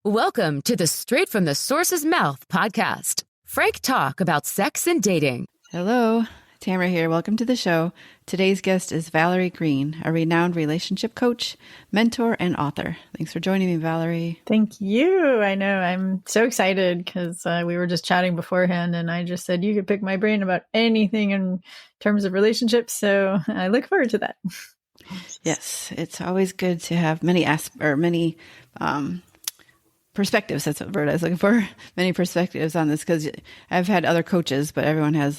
Welcome to the Straight from the Source's Mouth podcast. Frank talk about sex and dating. Hello, Tamara here. Welcome to the show. Today's guest is Valerie Greene, a renowned relationship coach, mentor, and author. Thanks for joining me, Valerie. Thank you. I know I'm so excited because we were just chatting beforehand and I just said you could pick my brain about anything in terms of relationships. So I look forward to that. Yes, it's always good to have many perspectives. That's what word I was looking for. Many perspectives on this, because I've had other coaches, but everyone has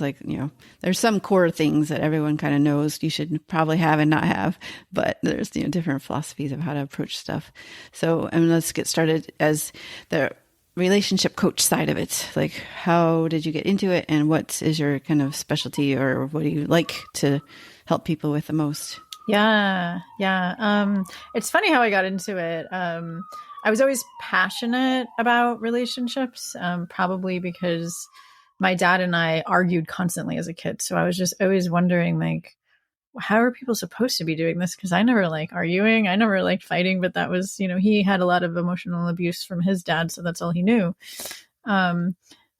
there's some core things that everyone kind of knows you should probably have and not have, but there's, different philosophies of how to approach stuff. So, let's get started as the relationship coach side of it. Like, how did you get into it, and what is your kind of specialty, or what do you like to help people with the most? Yeah. It's funny how I got into it. I was always passionate about relationships, probably because my dad and I argued constantly as a kid. So I was just always wondering, how are people supposed to be doing this? Because I never liked arguing. I never liked fighting, but that was, he had a lot of emotional abuse from his dad. So that's all he knew.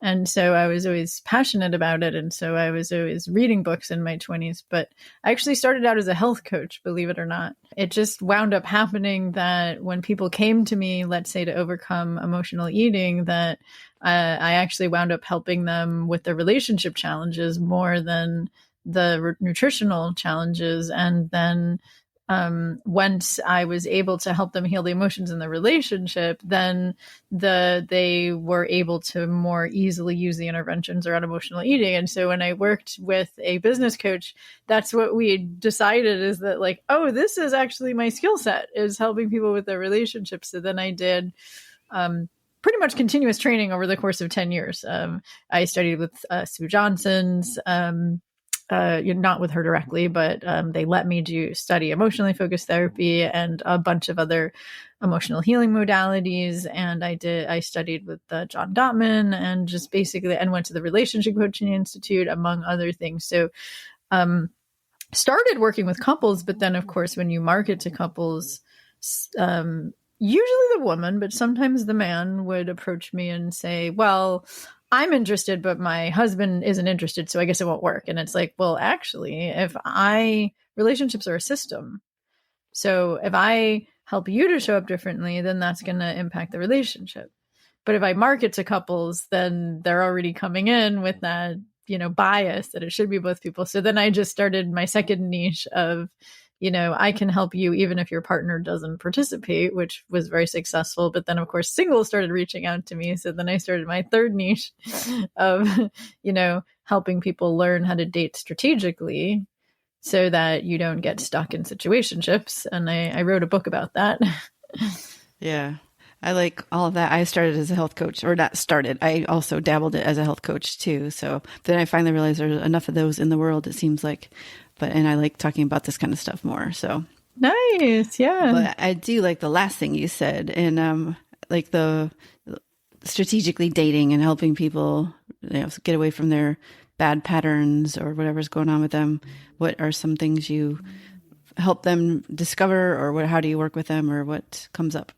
And so I was always passionate about it. And so I was always reading books in my 20s. But I actually started out as a health coach, believe it or not. It just wound up happening that when people came to me, let's say to overcome emotional eating, that I actually wound up helping them with their relationship challenges more than the nutritional challenges. And then once I was able to help them heal the emotions in the relationship, then they were able to more easily use the interventions around emotional eating. And so when I worked with a business coach, that's what we decided, is that this is actually my skill set, is helping people with their relationships. So then I did pretty much continuous training over the course of 10 years. I studied with Sue Johnson's, not with her directly, but they let me study emotionally focused therapy and a bunch of other emotional healing modalities. And I studied with John Gottman and just basically, and went to the Relationship Coaching Institute, among other things. So started working with couples, but then of course, when you market to couples, usually the woman, but sometimes the man would approach me and say, well, I'm interested, but my husband isn't interested, so I guess it won't work. And it's like, well, actually, relationships are a system. So if I help you to show up differently, then that's going to impact the relationship. But if I market to couples, then they're already coming in with that, bias that it should be both people. So then I just started my second niche of, I can help you even if your partner doesn't participate, which was very successful. But then, of course, singles started reaching out to me. So then I started my third niche of, helping people learn how to date strategically so that you don't get stuck in situationships. And I wrote a book about that. Yeah. I like all of that. I started as a health coach, or not started. I also dabbled it as a health coach too. So then I finally realized there's enough of those in the world, it seems like. And I like talking about this kind of stuff more. So nice. Yeah. But I do like the last thing you said, and like the strategically dating and helping people, get away from their bad patterns or whatever's going on with them. What are some things you help them discover, or how do you work with them, or what comes up?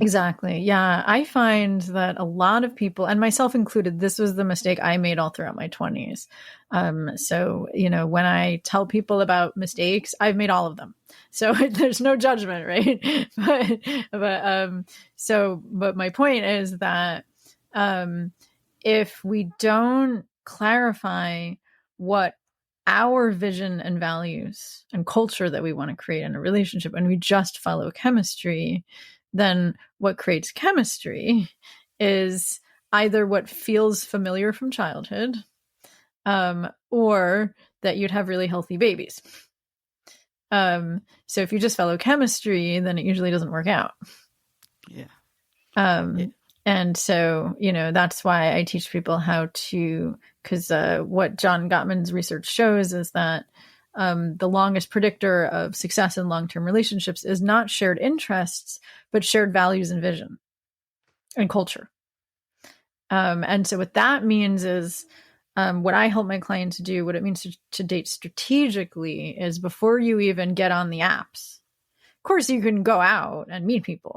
Exactly. Yeah. I find that a lot of people, and myself included, this was the mistake I made all throughout my 20s. So, when I tell people about mistakes, I've made all of them. So there's no judgment, right? But my point is that if we don't clarify what our vision and values and culture that we want to create in a relationship, and we just follow chemistry, then what creates chemistry is either what feels familiar from childhood, or that you'd have really healthy babies. So if you just follow chemistry, then it usually doesn't work out. Yeah. And so, that's why I teach people how to, because what John Gottman's research shows is that the longest predictor of success in long-term relationships is not shared interests, but shared values and vision and culture. And so what that means is what I help my clients do, what it means to date strategically is before you even get on the apps, course, you can go out and meet people.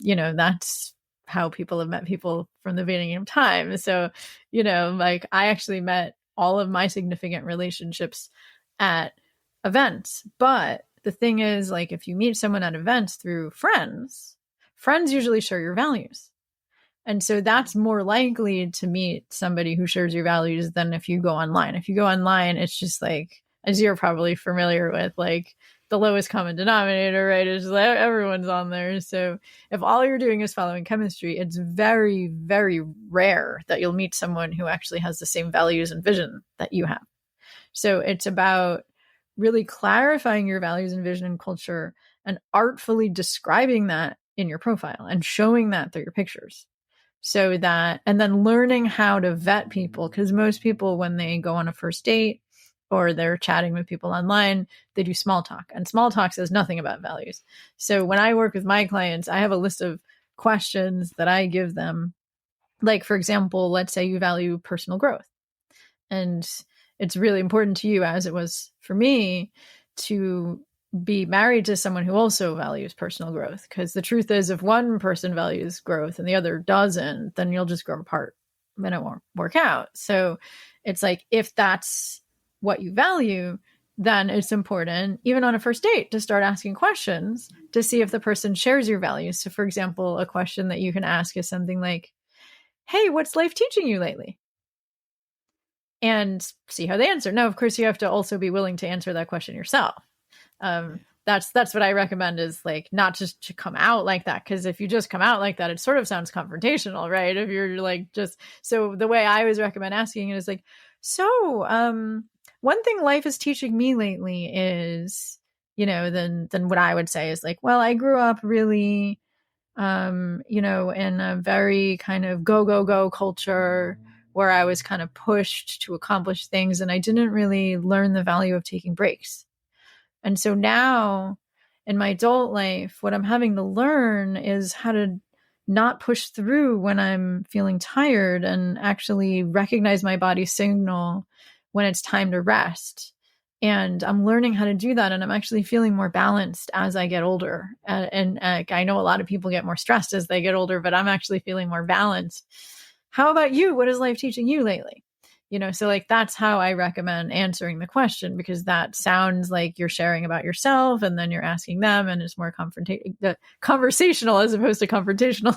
That's how people have met people from the beginning of time. So, like I actually met all of my significant relationships at events. But the thing is, like, if you meet someone at events through friends usually share your values. And so that's more likely to meet somebody who shares your values than if you go online. If you go online, it's just like, as you're probably familiar with, like the lowest common denominator, right? It's like everyone's on there. So if all you're doing is following chemistry, it's very, very rare that you'll meet someone who actually has the same values and vision that you have. So it's about really clarifying your values and vision and culture and artfully describing that in your profile and showing that through your pictures. So that, and then learning how to vet people, because most people, when they go on a first date or they're chatting with people online, they do small talk, and small talk says nothing about values. So when I work with my clients, I have a list of questions that I give them. Like, for example, let's say you value personal growth, and it's really important to you, as it was for me, to be married to someone who also values personal growth. Because the truth is, if one person values growth and the other doesn't, then you'll just grow apart and it won't work out. So it's like, if that's what you value, then it's important, even on a first date, to start asking questions to see if the person shares your values. So for example, a question that you can ask is something like, hey, what's life teaching you lately? And see how they answer. Now, of course, you have to also be willing to answer that question yourself. That's what I recommend, is like not just to come out like that. Because if you just come out like that, it sort of sounds confrontational, right? If you're like just, so the way I always recommend asking it is like, so one thing life is teaching me lately is, then what I would say is like, well, I grew up really, in a very kind of go culture where I was kind of pushed to accomplish things, and I didn't really learn the value of taking breaks. And so now in my adult life, what I'm having to learn is how to not push through when I'm feeling tired, and actually recognize my body's signal when it's time to rest. And I'm learning how to do that. And I'm actually feeling more balanced as I get older. And I know a lot of people get more stressed as they get older, but I'm actually feeling more balanced. How about you? What is life teaching you lately? So like, that's how I recommend answering the question, because that sounds like you're sharing about yourself and then you're asking them, and it's more conversational as opposed to confrontational.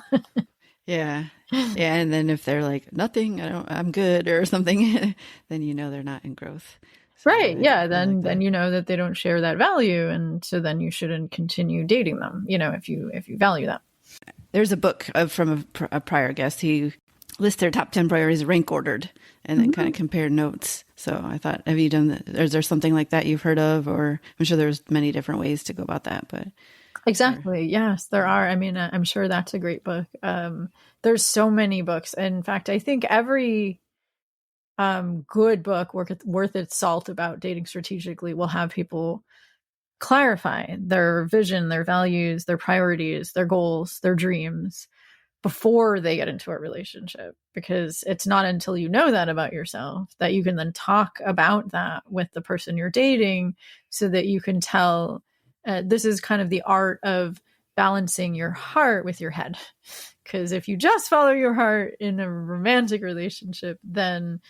Yeah. Yeah. And then if they're like, nothing, I'm good or something, then they're not in growth. So right. Yeah. Then you know that they don't share that value. And so then you shouldn't continue dating them, if you value that. There's a book from a prior guest. He lists their top 10 priorities rank ordered, and then kind of compare notes. So I thought, have you done that? Is there something like that you've heard of? Or I'm sure there's many different ways to go about that, but. Exactly. Yes, there are. I mean, I'm sure that's a great book. There's so many books. In fact, I think every good book worth its salt about dating strategically will have people clarify their vision, their values, their priorities, their goals, their dreams before they get into a relationship. Because it's not until you know that about yourself that you can then talk about that with the person you're dating, so that you can tell. This is kind of the art of balancing your heart with your head. Because if you just follow your heart in a romantic relationship, then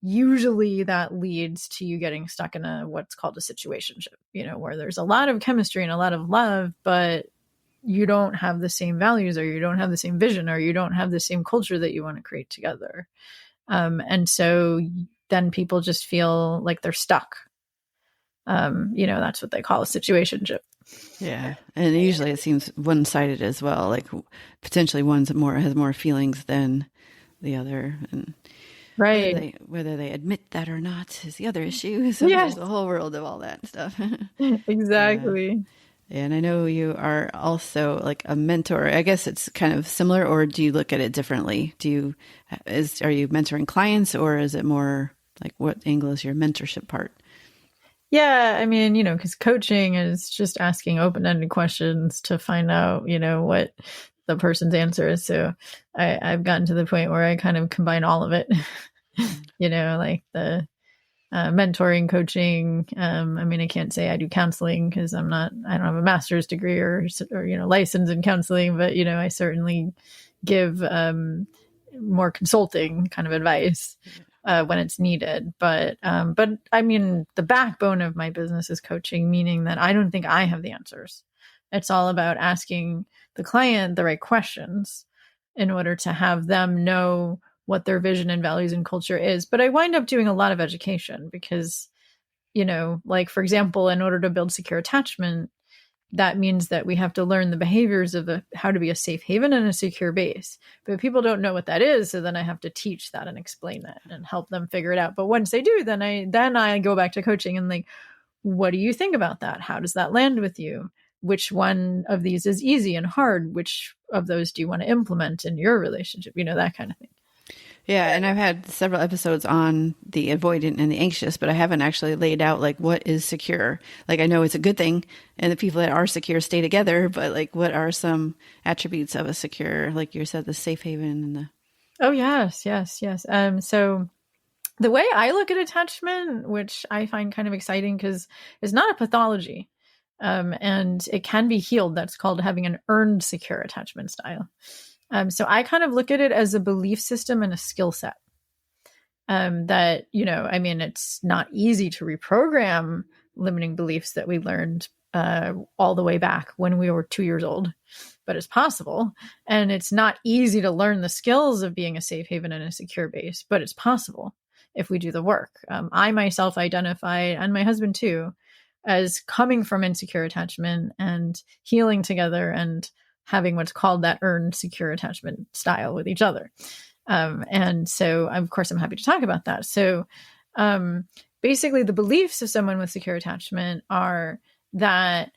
usually that leads to you getting stuck in what's called a situationship, where there's a lot of chemistry and a lot of love, but you don't have the same values, or you don't have the same vision, or you don't have the same culture that you want to create together. And so then people just feel like they're stuck. That's what they call a situationship. Yeah. And usually it seems one-sided as well. Like potentially one's has more feelings than the other. And right. Whether they admit that or not is the other issue. So yes. There's a whole world of all that stuff. Exactly. And I know you are also like a mentor. I guess it's kind of similar, or do you look at it differently? Are you mentoring clients, or is it more like, what angle is your mentorship part? Yeah, I mean, because coaching is just asking open-ended questions to find out, what the person's answer is. So I've gotten to the point where I kind of combine all of it, like the mentoring, coaching. I mean, I can't say I do counseling because I don't have a master's degree or license in counseling, but I certainly give more consulting kind of advice when it's needed. But I mean, the backbone of my business is coaching, meaning that I don't think I have the answers. It's all about asking the client the right questions in order to have them know what their vision and values and culture is. But I wind up doing a lot of education because, like, for example, in order to build secure attachment, that means that we have to learn the behaviors of how to be a safe haven and a secure base. But people don't know what that is. So then I have to teach that and explain that and help them figure it out. But once they do, then I go back to coaching and like, what do you think about that? How does that land with you? Which one of these is easy and hard? Which of those do you want to implement in your relationship? That kind of thing. Yeah, and I've had several episodes on the avoidant and the anxious, but I haven't actually laid out like what is secure. Like I know it's a good thing and the people that are secure stay together, but like what are some attributes of a secure, like you said, the safe haven and the... Oh, yes. So the way I look at attachment, which I find kind of exciting because it's not a pathology and it can be healed. That's called having an earned secure attachment style. So I kind of look at it as a belief system and a skill set that, I mean, it's not easy to reprogram limiting beliefs that we learned all the way back when we were 2 years old, but it's possible. And it's not easy to learn the skills of being a safe haven and a secure base, but it's possible if we do the work. I myself identify, and my husband too, as coming from insecure attachment and healing together and having what's called that earned secure attachment style with each other. And so, of course, I'm happy to talk about that. So basically, the beliefs of someone with secure attachment are that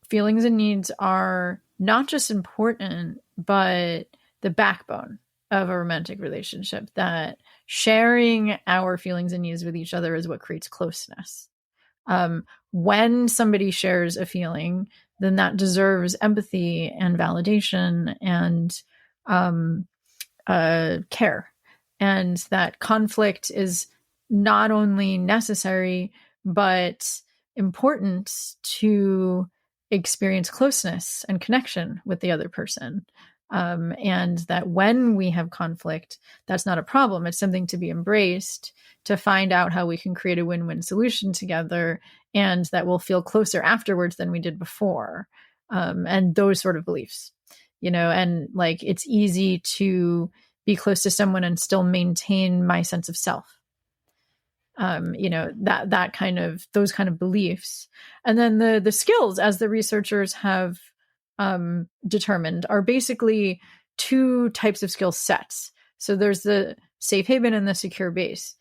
feelings and needs are not just important, but the backbone of a romantic relationship, that sharing our feelings and needs with each other is what creates closeness. When somebody shares a feeling, then that deserves empathy and validation and care. And that conflict is not only necessary, but important to experience closeness and connection with the other person. And that when we have conflict, that's not a problem. It's something to be embraced, to find out how we can create a win-win solution together, and that we'll feel closer afterwards than we did before. And those sort of beliefs, and like, it's easy to be close to someone and still maintain my sense of self. That kind of, those kind of beliefs. And then the skills, as the researchers have determined, are basically two types of skill sets. So there's the safe haven and the secure base.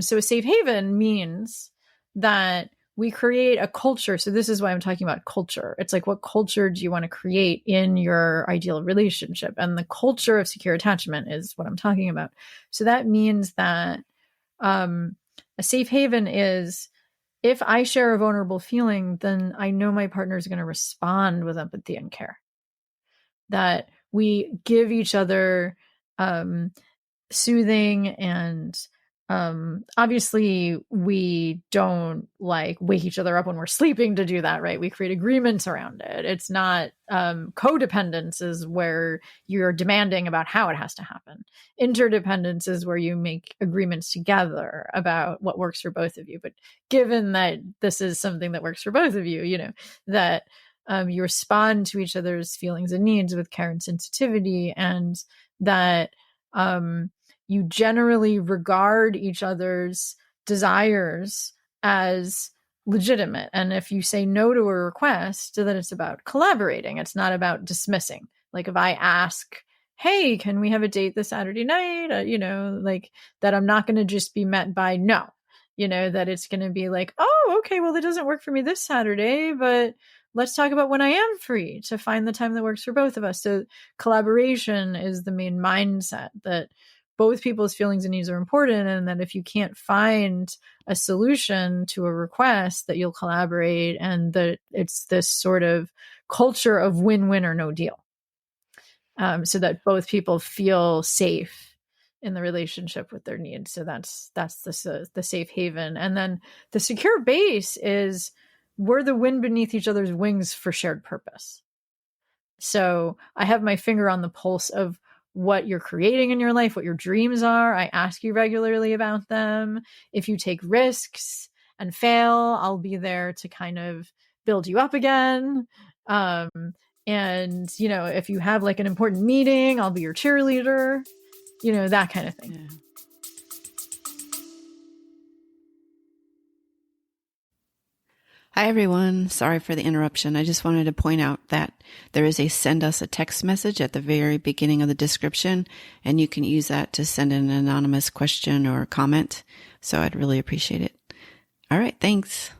So a safe haven means that we create a culture. So this is why I'm talking about culture. It's like, what culture do you want to create in your ideal relationship? And the culture of secure attachment is what I'm talking about. So that means that a safe haven is, if I share a vulnerable feeling, then I know my partner is going to respond with empathy and care. That we give each other soothing and obviously we don't like wake each other up when we're sleeping to do that, right? We create agreements around it. It's not codependence is where you're demanding about how it has to happen. Interdependence is where you make agreements together about what works for both of you. But given that this is something that works for both of you, that you respond to each other's feelings and needs with care and sensitivity, and that you generally regard each other's desires as legitimate. And if you say no to a request, then it's about collaborating. It's not about dismissing. Like if I ask, hey, can we have a date this Saturday night? Like that, I'm not going to just be met by no, that it's going to be like, oh, okay, well, it doesn't work for me this Saturday, but let's talk about when I am free to find the time that works for both of us. So collaboration is the main mindset, that both people's feelings and needs are important, and that if you can't find a solution to a request, that you'll collaborate, and that it's this sort of culture of win-win or no deal, so that both people feel safe in the relationship with their needs. So that's the safe haven. And then the secure base is we're the wind beneath each other's wings for shared purpose. So I have my finger on the pulse of what you're creating in your life, what your dreams are. I ask you regularly about them. If you take risks and fail, I'll be there to kind of build you up again. And, if you have like an important meeting, I'll be your cheerleader, that kind of thing. Yeah. Hi, everyone. Sorry for the interruption. I just wanted to point out that there is a send us a text message at the very beginning of the description, and you can use that to send an anonymous question or comment. So I'd really appreciate it. All right. Thanks.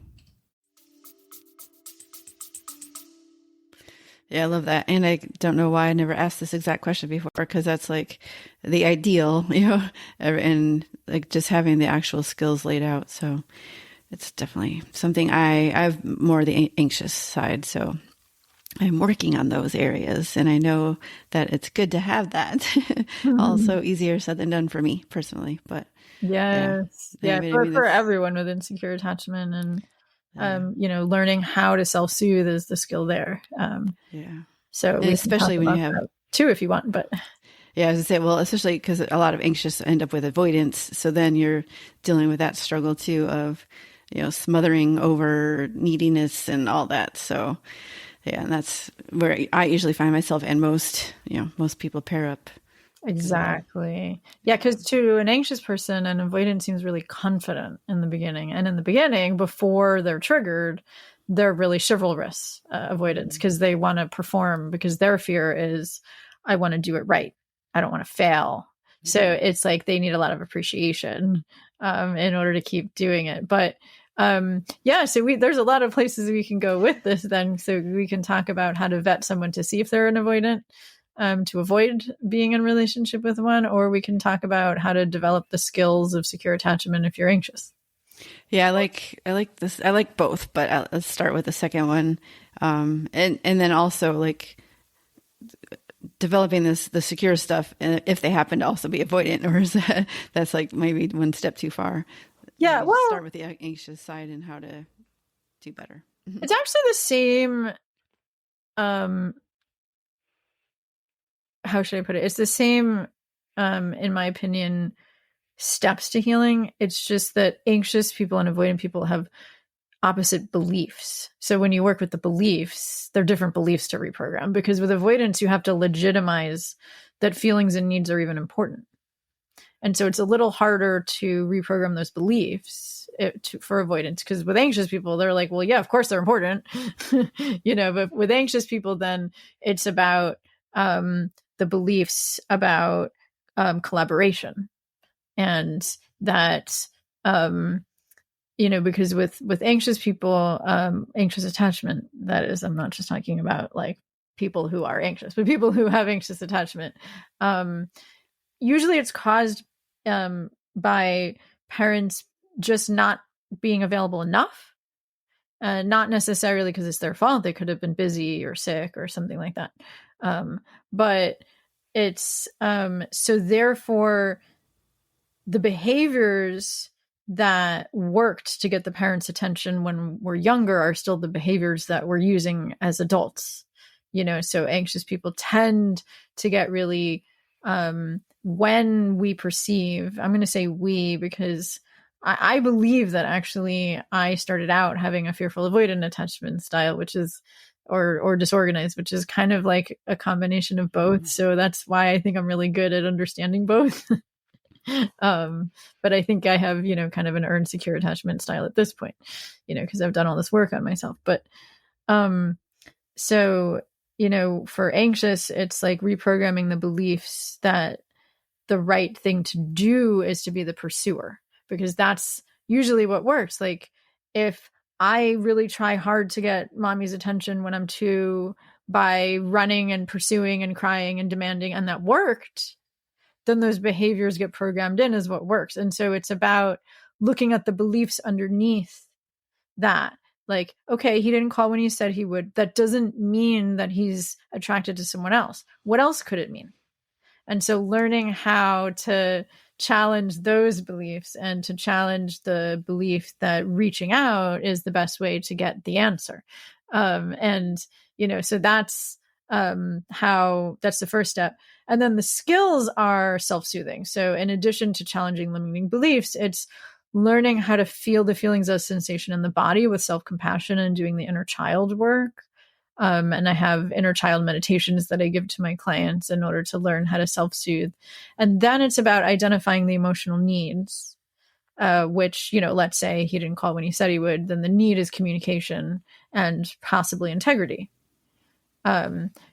Yeah, I love that. And I don't know why I never asked this exact question before, because that's like the ideal, and like just having the actual skills laid out. So it's definitely something I've more the anxious side. So I'm working on those areas, and I know that it's good to have that. Mm-hmm. Also easier said than done for me personally, but yes. Yeah. For everyone with insecure attachment and, learning how to self-soothe is the skill there. So and especially when you have too, if you want, but yeah, I was gonna say, well, especially because a lot of anxious end up with avoidance. So then you're dealing with that struggle too of, smothering over neediness and all that. So yeah, and that's where I usually find myself, and most people pair up. Exactly. Yeah, because to an anxious person, an avoidant seems really confident in the beginning. And in the beginning, before they're triggered, they're really chivalrous avoidants because they want to perform, because their fear is, I want to do it right. I don't want to fail. So it's like they need a lot of appreciation in order to keep doing it. But so there's a lot of places we can go with this then. So we can talk about how to vet someone to see if they're an avoidant, to avoid being in a relationship with one, or we can talk about how to develop the skills of secure attachment if you're anxious. Yeah, I like this. I like both, but let's start with the second one. And then also like developing the secure stuff, if they happen to also be avoidant, or is that's like maybe one step too far. Yeah. Well, start with the anxious side and how to do better. It's actually the same. How should I put it? It's the same, in my opinion, steps to healing. It's just that anxious people and avoidant people have opposite beliefs. So when you work with the beliefs, they're different beliefs to reprogram, because with avoidance, you have to legitimize that feelings and needs are even important. And so it's a little harder to reprogram those beliefs for avoidance, because with anxious people, they're like, well, yeah, of course they're important, but with anxious people, then it's about the beliefs about collaboration, and that, because with anxious people, anxious attachment, that is, I'm not just talking about like people who are anxious, but people who have anxious attachment, usually it's caused by parents just not being available enough, not necessarily because it's their fault. They could have been busy or sick or something like that. But it's so therefore the behaviors that worked to get the parents' attention when we're younger are still the behaviors that we're using as adults. So anxious people tend to get really, when we perceive, I'm going to say we, because I believe that actually I started out having a fearful avoidant attachment style, which is, or disorganized, which is kind of like a combination of both. So that's why I think I'm really good at understanding both. But I think I have, kind of an earned secure attachment style at this point, because I've done all this work on myself. But, so, for anxious, it's like reprogramming the beliefs that the right thing to do is to be the pursuer, because that's usually what works. Like if I really try hard to get mommy's attention when I'm 2 by running and pursuing and crying and demanding, and that worked, then those behaviors get programmed in as what works. And so it's about looking at the beliefs underneath that. Like, okay, he didn't call when he said he would. That doesn't mean that he's attracted to someone else. What else could it mean? And so learning how to challenge those beliefs and to challenge the belief that reaching out is the best way to get the answer. And, so that's that's the first step. And then the skills are self-soothing. So in addition to challenging limiting beliefs, it's learning how to feel the feelings of sensation in the body with self-compassion and doing the inner child work. And I have inner child meditations that I give to my clients in order to learn how to self-soothe. And then it's about identifying the emotional needs, which, let's say he didn't call when he said he would, then the need is communication and possibly integrity.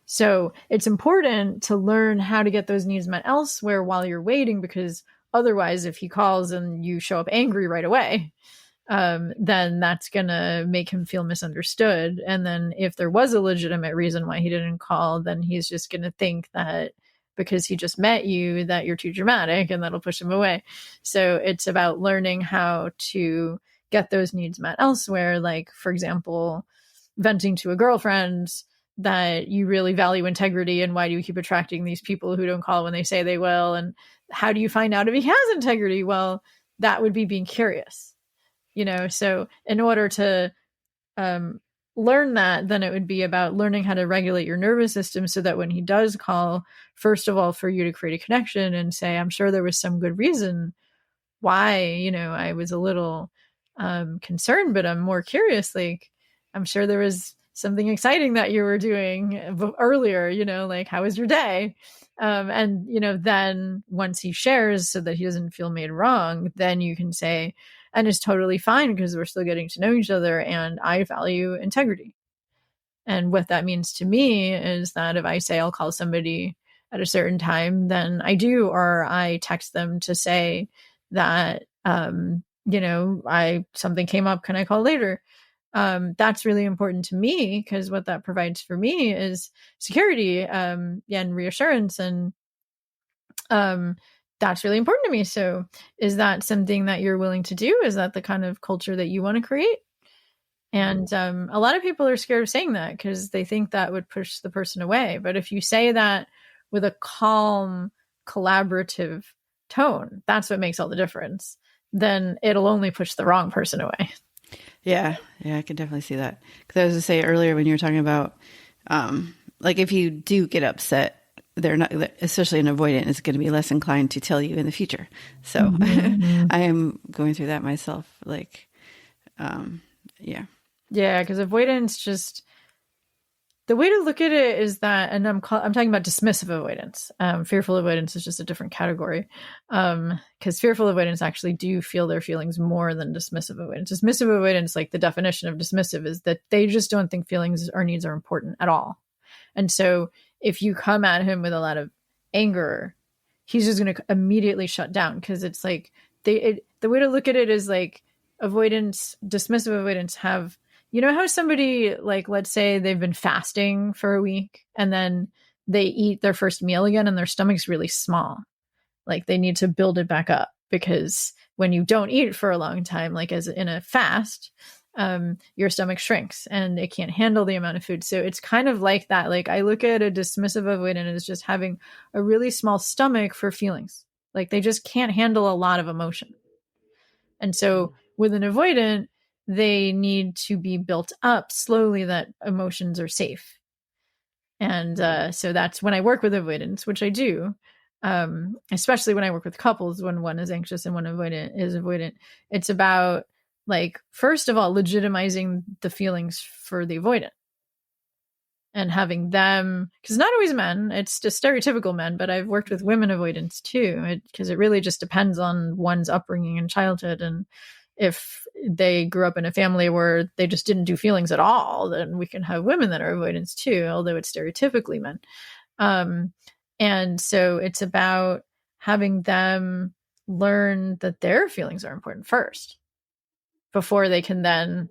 So it's important to learn how to get those needs met elsewhere while you're waiting, because otherwise, if he calls and you show up angry right away, then that's going to make him feel misunderstood. And then if there was a legitimate reason why he didn't call, then he's just going to think that because he just met you, that you're too dramatic, and that'll push him away. So it's about learning how to get those needs met elsewhere. Like, for example, venting to a girlfriend that you really value integrity, and why do you keep attracting these people who don't call when they say they will? And how do you find out if he has integrity? Well, that would be being curious. So in order to learn that, then it would be about learning how to regulate your nervous system so that when he does call, first of all, for you to create a connection and say, I'm sure there was some good reason why, I was a little concerned, but I'm more curious. Like, I'm sure there was something exciting that you were doing earlier, like, how was your day? And, then once he shares so that he doesn't feel made wrong, then you can say, and it's totally fine because we're still getting to know each other and I value integrity. And what that means to me is that if I say I'll call somebody at a certain time, then I do, or I text them to say that, something came up, can I call later? That's really important to me, because what that provides for me is security, and reassurance. And, that's really important to me. So is that something that you're willing to do? Is that the kind of culture that you want to create? And a lot of people are scared of saying that because they think that would push the person away. But if you say that with a calm, collaborative tone, that's what makes all the difference. Then it'll only push the wrong person away. Yeah, I can definitely see that. Because I was to say earlier when you were talking about, like, if you do get upset, they're not, especially an avoidant, is going to be less inclined to tell you in the future. So I am going through that myself. Like, yeah, because avoidance, just the way to look at it is that, and I'm talking about dismissive avoidance. Fearful avoidance is just a different category, because fearful avoidance actually do feel their feelings more than dismissive avoidance. Dismissive avoidance, like the definition of dismissive, is that they just don't think feelings or needs are important at all. And so if you come at him with a lot of anger, he's just going to immediately shut down, because it's like the way to look at it is like avoidance, dismissive avoidance have, how somebody, like, let's say they've been fasting for a week and then they eat their first meal again and their stomach's really small. Like, they need to build it back up, because when you don't eat for a long time, like as in a fast, your stomach shrinks and it can't handle the amount of food. So it's kind of like that. Like, I look at a dismissive avoidant as just having a really small stomach for feelings. Like, they just can't handle a lot of emotion. And so with an avoidant, they need to be built up slowly that emotions are safe. And so that's when I work with avoidants, which I do, especially when I work with couples, when one is anxious and one is avoidant. It's about, like, first of all, legitimizing the feelings for the avoidant and having them, because not always men, it's just stereotypical men, but I've worked with women avoidants too, because it really just depends on one's upbringing and childhood. And if they grew up in a family where they just didn't do feelings at all, then we can have women that are avoidants too, although it's stereotypically men. And so it's about having them learn that their feelings are important first, before they can then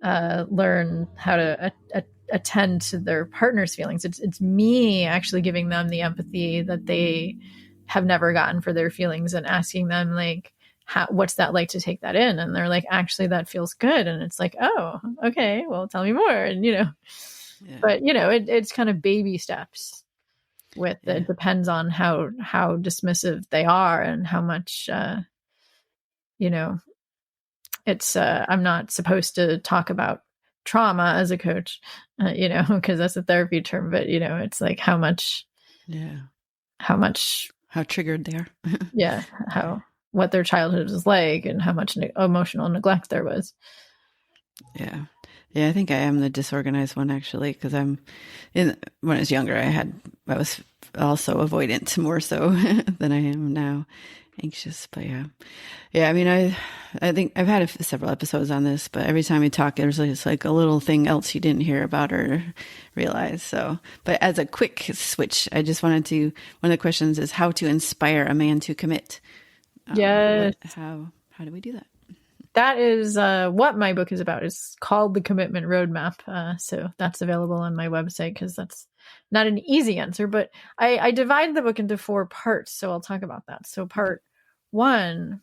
learn how to attend to their partner's feelings. It's me actually giving them the empathy that they have never gotten for their feelings, and asking them, like, what's that like to take that in? And they're like, actually, that feels good. And it's like, oh, okay, well, tell me more. And, but, it's kind of baby steps. with it depends on how dismissive they are and how much, it's, I'm not supposed to talk about trauma as a coach, because that's a therapy term, but, it's like how triggered they are. What their childhood was like and how much emotional neglect there was. Yeah. Yeah. I think I am the disorganized one actually. Cause when I was younger, I was also avoidant more so than I am now. Anxious, but yeah. I mean, I think I've had several episodes on this, but every time we talk, there's like a little thing else you didn't hear about or realize. So, but as a quick switch, I just wanted to, one of the questions is how to inspire a man to commit. Yes. How do we do that? That is what my book is about. It's called The Commitment Roadmap. So that's available on my website because that's not an easy answer, but I divide the book into 4 parts. So I'll talk about that. So part 1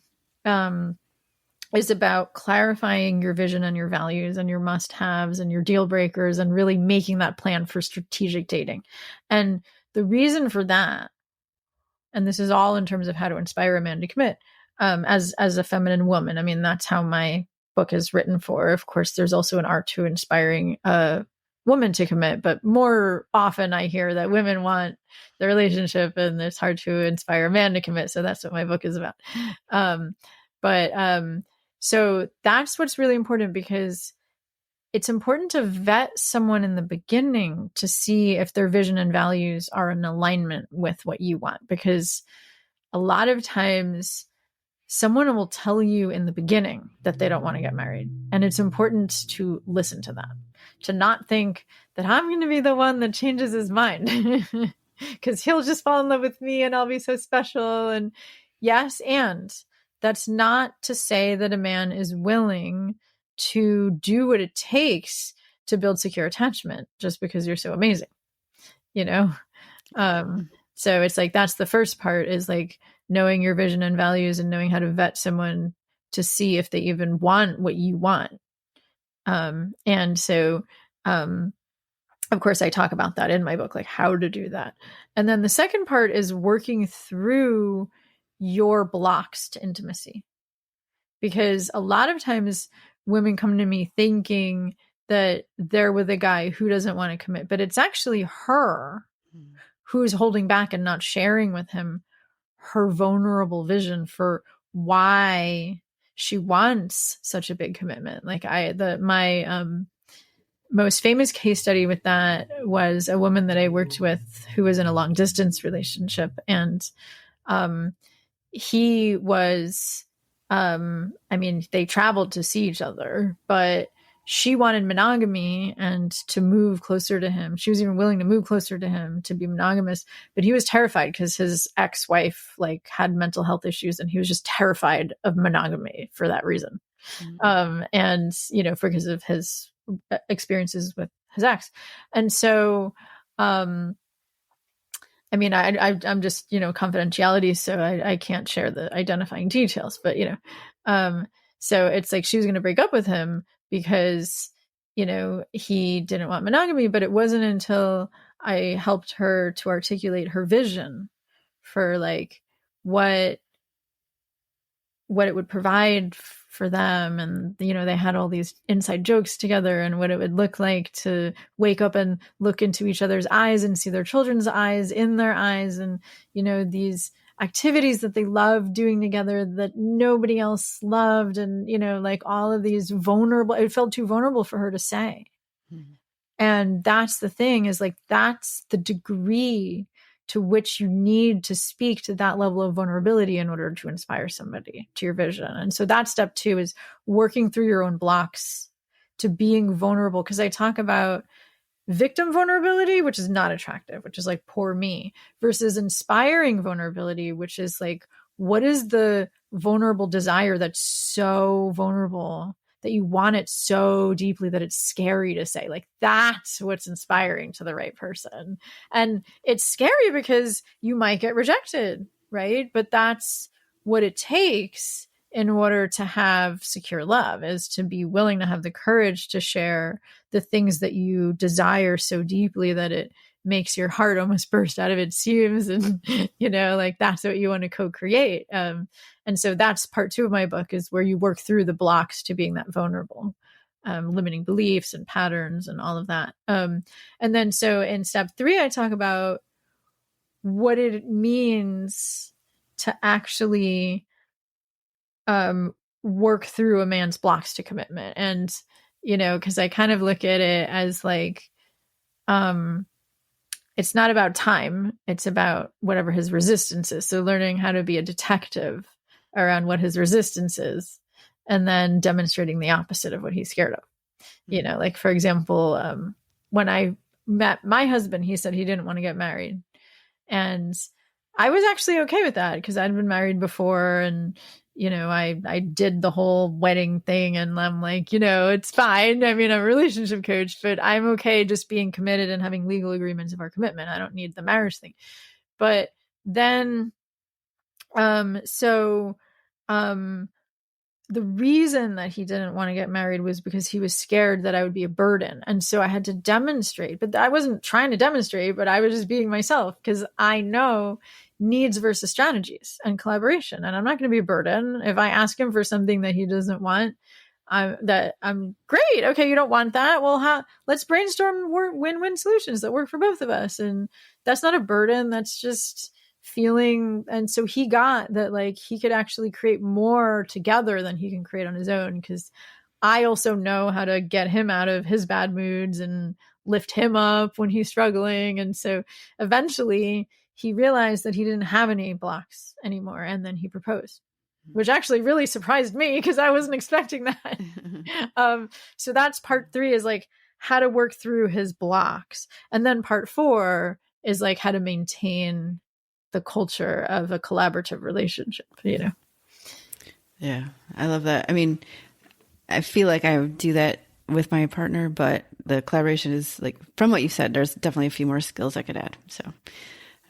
is about clarifying your vision and your values and your must-haves and your deal breakers and really making that plan for strategic dating. And the reason for that, and this is all in terms of how to inspire a man to commit, as a feminine woman. I mean, that's how my book is written for. Of course, there's also an art to inspiring a woman to commit, but more often I hear that women want the relationship and it's hard to inspire a man to commit. So that's what my book is about. So that's what's really important, because it's important to vet someone in the beginning to see if their vision and values are in alignment with what you want. Because a lot of times someone will tell you in the beginning that they don't want to get married. And it's important to listen to that, to not think that I'm going to be the one that changes his mind because he'll just fall in love with me and I'll be so special. And yes, and that's not to say that a man is willing to do what it takes to build secure attachment just because you're so amazing, So it's like, that's the first part, is like knowing your vision and values and knowing how to vet someone to see if they even want what you want. Of course, I talk about that in my book, like how to do that. And then the second part is working through your blocks to intimacy. Because a lot of times women come to me thinking that they're with a guy who doesn't want to commit, but it's actually her who's holding back and not sharing with him her vulnerable vision for why she wants such a big commitment. Like my most famous case study with that was a woman that I worked with who was in a long distance relationship. And he was, they traveled to see each other, but she wanted monogamy and to move closer to him. She was even willing to move closer to him to be monogamous, but he was terrified because his ex-wife had mental health issues, and he was just terrified of monogamy for that reason. Mm-hmm. Because of his experiences with his ex. And so, I'm just, confidentiality, so I can't share the identifying details, but, so it's like she was going to break up with him because, he didn't want monogamy, but it wasn't until I helped her to articulate her vision for what it would provide for them. And, they had all these inside jokes together and what it would look like to wake up and look into each other's eyes and see their children's eyes in their eyes. And, these activities that they loved doing together that nobody else loved. And, all of these it felt too vulnerable for her to say. Mm-hmm. And that's the thing, is that's the degree to which you need to speak to that level of vulnerability in order to inspire somebody to your vision. And so that's step 2, is working through your own blocks to being vulnerable. Because I talk about victim vulnerability, which is not attractive, which is like poor me, versus inspiring vulnerability, which is like, what is the vulnerable desire that's so vulnerable that you want it so deeply that it's scary to say? That's what's inspiring to the right person. And it's scary because you might get rejected, right? But that's what it takes in order to have secure love, is to be willing to have the courage to share the things that you desire so deeply that it makes your heart almost burst out of its seams. And, like that's what you want to co-create. And so that's part 2 of my book, is where you work through the blocks to being that vulnerable, limiting beliefs and patterns and all of that. And then so in step 3, I talk about what it means to actually work through a man's blocks to commitment. And, because I kind of look at it as like, it's not about time. It's about whatever his resistance is. So learning how to be a detective around what his resistance is, and then demonstrating the opposite of what he's scared of. Like, for example, when I met my husband, he said he didn't want to get married. And I was actually okay with that, because I'd been married before, and, I did the whole wedding thing, and I'm like, it's fine. I mean, I'm a relationship coach, but I'm okay just being committed and having legal agreements of our commitment. I don't need the marriage thing. But then, the reason that he didn't want to get married was because he was scared that I would be a burden. And so I had to demonstrate, but I wasn't trying to demonstrate, but I was just being myself, because I know needs versus strategies and collaboration. And I'm not going to be a burden. If I ask him for something that he doesn't want, I'm great. Okay, you don't want that. Well, let's brainstorm win-win solutions that work for both of us. And that's not a burden. That's just feeling. And so he got that, like, he could actually create more together than he can create on his own, because I also know how to get him out of his bad moods and lift him up when he's struggling. And so eventually he realized that he didn't have any blocks anymore, and then he proposed, which actually really surprised me, because I wasn't expecting that. So that's part 3, is like how to work through his blocks. And then part 4 is like how to maintain the culture of a collaborative relationship, Yeah, I love that. I mean, I feel like I do that with my partner, but the collaboration is, like, from what you said, there's definitely a few more skills I could add. So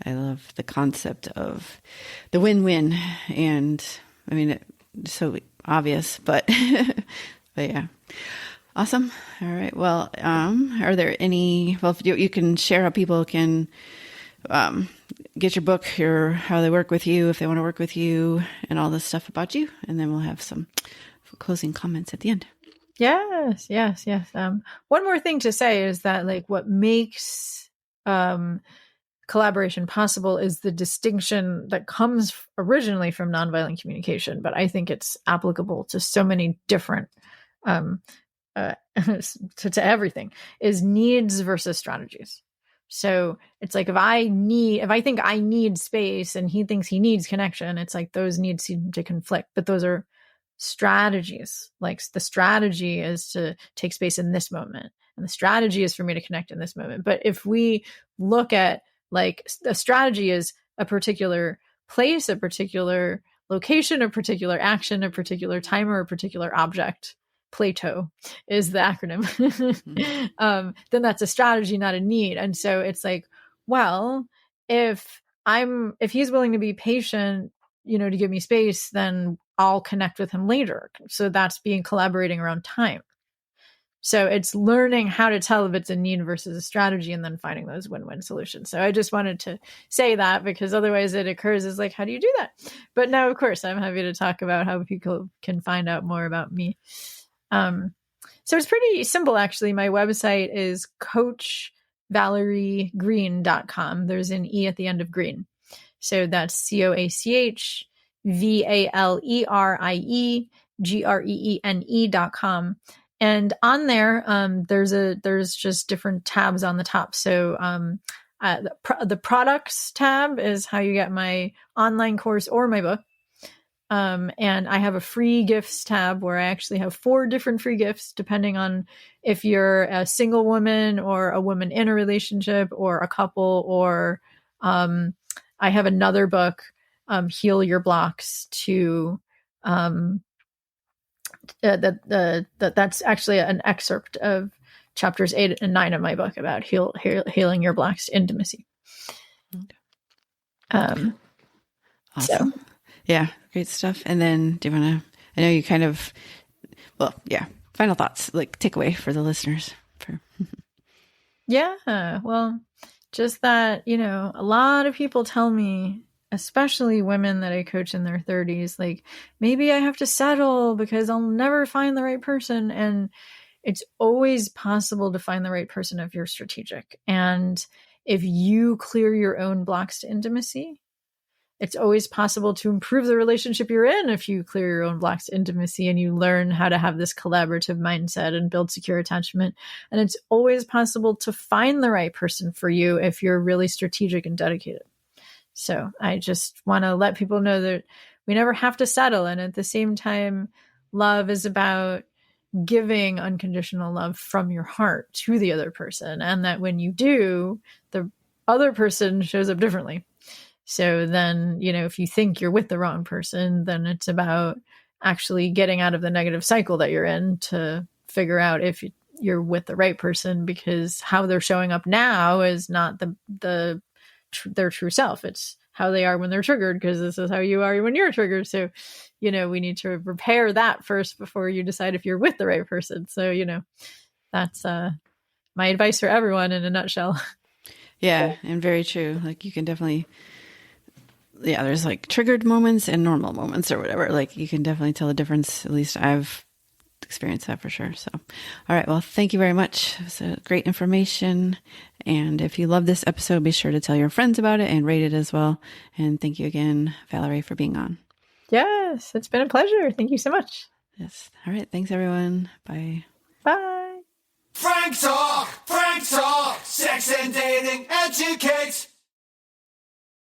I love the concept of the win-win. And I mean, it's so obvious, but, but yeah. Awesome. All right. Well, are there any, if you can share how people can, get your book, or how they work with you, if they want to work with you, and all this stuff about you. And then we'll have some closing comments at the end. Yes. One more thing to say is that, like, what makes collaboration possible is the distinction that comes originally from nonviolent communication, but I think it's applicable to so many different, to everything, is needs versus strategies. So it's like, if I think I need space and he thinks he needs connection, it's like those needs seem to conflict, but those are strategies. Like, the strategy is to take space in this moment, and the strategy is for me to connect in this moment. But if we look at, like, the strategy is a particular place, a particular location, a particular action, a particular time, or a particular object, Plato is the acronym, then that's a strategy, not a need. And so it's like, well, if he's willing to be patient, to give me space, then I'll connect with him later. So that's collaborating around time. So it's learning how to tell if it's a need versus a strategy, and then finding those win-win solutions. So I just wanted to say that, because otherwise it occurs as like, how do you do that? But now, of course, I'm happy to talk about how people can find out more about me. So it's pretty simple, actually. My website is coachvaleriegreene.com. There's an E at the end of Green. So that's CoachValeriegreene.com. And on there, there's just different tabs on the top. So, the products tab is how you get my online course or my book. And I have a free gifts tab where I actually have 4 different free gifts, depending on if you're a single woman or a woman in a relationship or a couple, or, I have another book, Heal Your Blocks, to, that's actually an excerpt of chapters 8 and 9 of my book about healing your blocks to intimacy. Awesome. So. Yeah, great stuff. And then do you want to, I know you kind of, final thoughts, like takeaway for the listeners. Yeah, well, just that, a lot of people tell me, especially women that I coach in their 30s, like, maybe I have to settle because I'll never find the right person. And it's always possible to find the right person if you're strategic. And if you clear your own blocks to intimacy, it's always possible to improve the relationship you're in if you clear your own blocks to intimacy and you learn how to have this collaborative mindset and build secure attachment. And it's always possible to find the right person for you if you're really strategic and dedicated. So I just want to let people know that we never have to settle. And at the same time, love is about giving unconditional love from your heart to the other person. And that when you do, the other person shows up differently. So then, if you think you're with the wrong person, then it's about actually getting out of the negative cycle that you're in to figure out if you're with the right person, because how they're showing up now is not their true self. It's how they are when they're triggered, because this is how you are when you're triggered. So, we need to repair that first before you decide if you're with the right person. So, that's my advice for everyone in a nutshell. Yeah, and very true. Like you can definitely, there's like triggered moments and normal moments or whatever. Like you can definitely tell the difference. At least I've experienced that for sure. So, all right. Well, thank you very much. It was great information. And if you love this episode, be sure to tell your friends about it and rate it as well. And thank you again, Valerie, for being on. Yes, it's been a pleasure. Thank you so much. Yes. All right. Thanks, everyone. Bye. Bye. Frank Talk, sex and dating educates.